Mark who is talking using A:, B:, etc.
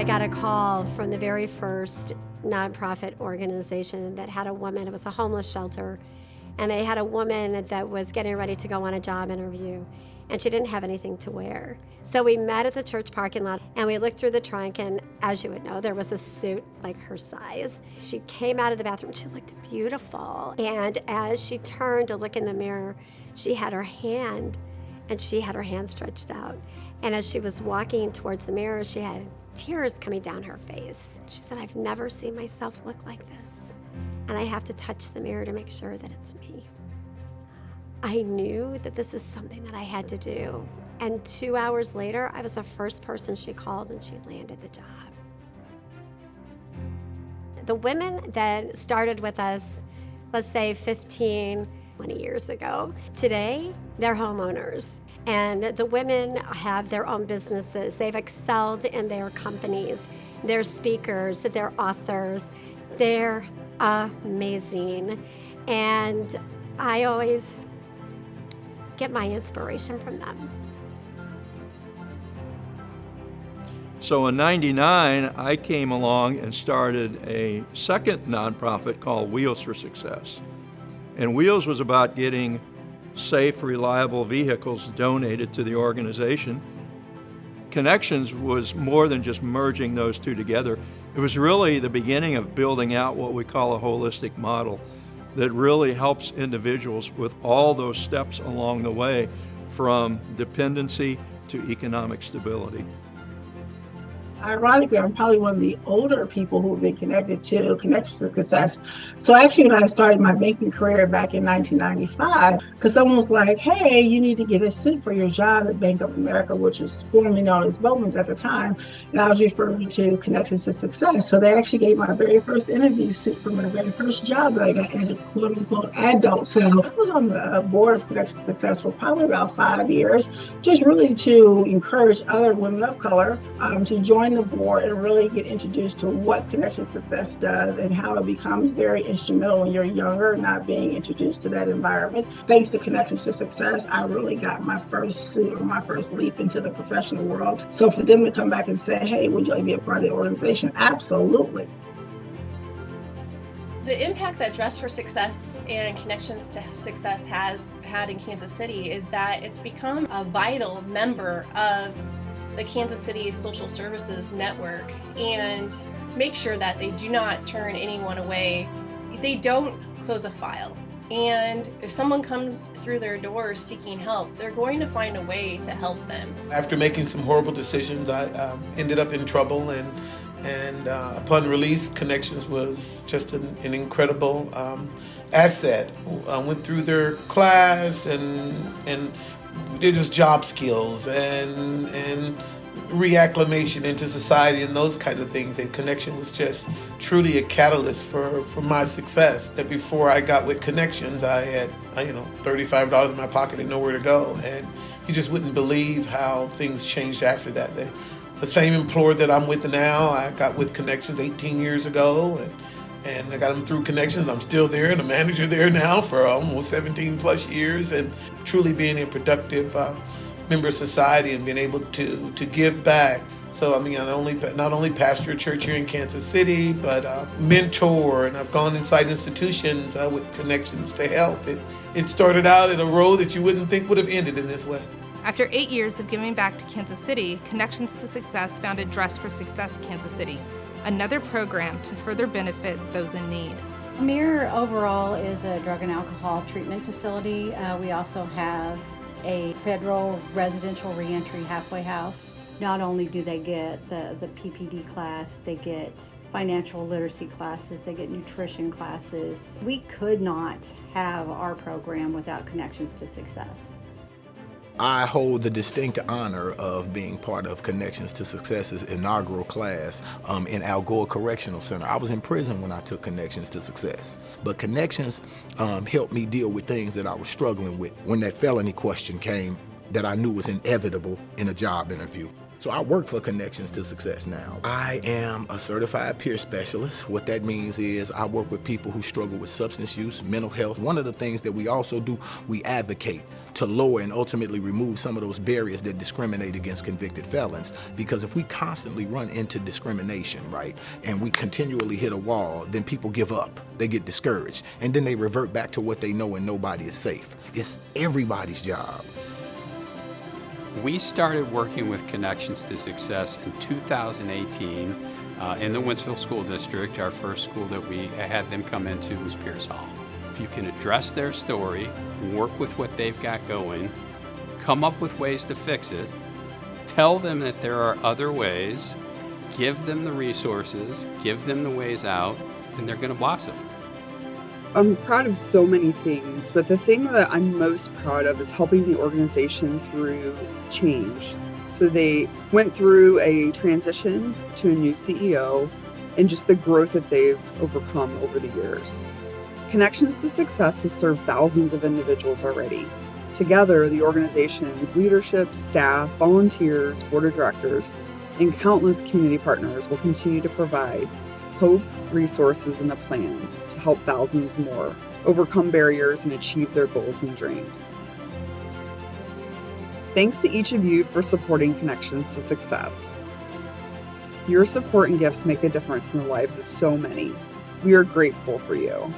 A: I got a call from the very first nonprofit organization that had a woman. It was a homeless shelter, and they had a woman that was getting ready to go on a job interview, and she didn't have anything to wear. So we met at the church parking lot, and we looked through the trunk, and as you would know, there was a suit like her size. She came out of the bathroom, she looked beautiful, and as she turned to look in the mirror, she had her hand stretched out. And as she was walking towards the mirror, she had tears coming down her face. She said, "I've never seen myself look like this, and I have to touch the mirror to make sure that it's me." I knew that this is something that I had to do. And 2 hours later, I was the first person she called, and she landed the job. The women that started with us, let's say 15, 20 years ago, today, they're homeowners. And the women have their own businesses. They've excelled in their companies. They're speakers, they're authors. They're amazing. And I always get my inspiration from them.
B: So in '99, I came along and started a second nonprofit called Wheels for Success. And Wheels was about getting safe, reliable vehicles donated to the organization. Connections was more than just merging those two together. It was really the beginning of building out what we call a holistic model that really helps individuals with all those steps along the way, from dependency to economic stability.
C: Ironically, I'm probably one of the older people who've been connected to Connections to Success. So actually, when I started my banking career back in 1995, because someone was like, "Hey, you need to get a suit for your job at Bank of America," which was formerly known as Bowman's at the time. And I was referring to Connections to Success. So they actually gave my very first interview suit for my very first job that I got as a quote unquote adult. So I was on the board of Connections to Success for probably about 5 years, just really to encourage other women of color to join the board and really get introduced to what Connections to Success does and how it becomes very instrumental when you're younger, not being introduced to that environment. Thanks to Connections to Success, I really got my first suit or my first leap into the professional world. So for them to come back and say, "Hey, would you like to be a part of the organization?" Absolutely.
D: The impact that Dress for Success and Connections to Success has had in Kansas City is that it's become a vital member of the Kansas City Social Services Network, and make sure that they do not turn anyone away. They don't close a file. And if someone comes through their doors seeking help, they're going to find a way to help them.
E: After making some horrible decisions, I ended up in trouble, and upon release, Connections was just an incredible asset. I went through their class and it was job skills and reacclimation into society and those kinds of things. And Connection was just truly a catalyst for my success. That before I got with Connections, I had $35 in my pocket and nowhere to go. And you just wouldn't believe how things changed after that. The same employer that I'm with now, I got with Connections 18 years ago, and I got them through Connections. I'm still there and a manager there now for almost 17 plus years, and truly being a productive member of society and being able to give back. So I not only pastor a church here in Kansas City, but mentor, and I've gone inside institutions with Connections to help. It started out in a road that you wouldn't think would have ended in this way.
F: After 8 years of giving back to Kansas City, Connections to Success founded Dress for Success Kansas City, another program to further benefit those in need.
G: Mirror overall is a drug and alcohol treatment facility. We also have a federal residential reentry halfway house. Not only do they get the PPD class, they get financial literacy classes, they get nutrition classes. We could not have our program without Connections to Success.
H: I hold the distinct honor of being part of Connections to Success's inaugural class in Algoa Correctional Center. I was in prison when I took Connections to Success, but Connections helped me deal with things that I was struggling with when that felony question came that I knew was inevitable in a job interview. So I work for Connections to Success now. I am a certified peer specialist. What that means is I work with people who struggle with substance use, mental health. One of the things that we also do, we advocate to lower and ultimately remove some of those barriers that discriminate against convicted felons. Because if we constantly run into discrimination, right, and we continually hit a wall, then people give up, they get discouraged, and then they revert back to what they know and nobody is safe. It's everybody's job.
I: We started working with Connections to Success in 2018 in the Wentzville School District. Our first school that we had them come into was Pierce Hall. If you can address their story, work with what they've got going, come up with ways to fix it, tell them that there are other ways, give them the resources, give them the ways out, and they're going to blossom.
J: I'm proud of so many things, but the thing that I'm most proud of is helping the organization through change. So they went through a transition to a new CEO and just the growth that they've overcome over the years. Connections to Success has served thousands of individuals already. Together, the organization's leadership, staff, volunteers, board of directors, and countless community partners will continue to provide hope, resources, and a plan to help thousands more overcome barriers and achieve their goals and dreams. Thanks to each of you for supporting Connections to Success. Your support and gifts make a difference in the lives of so many. We are grateful for you.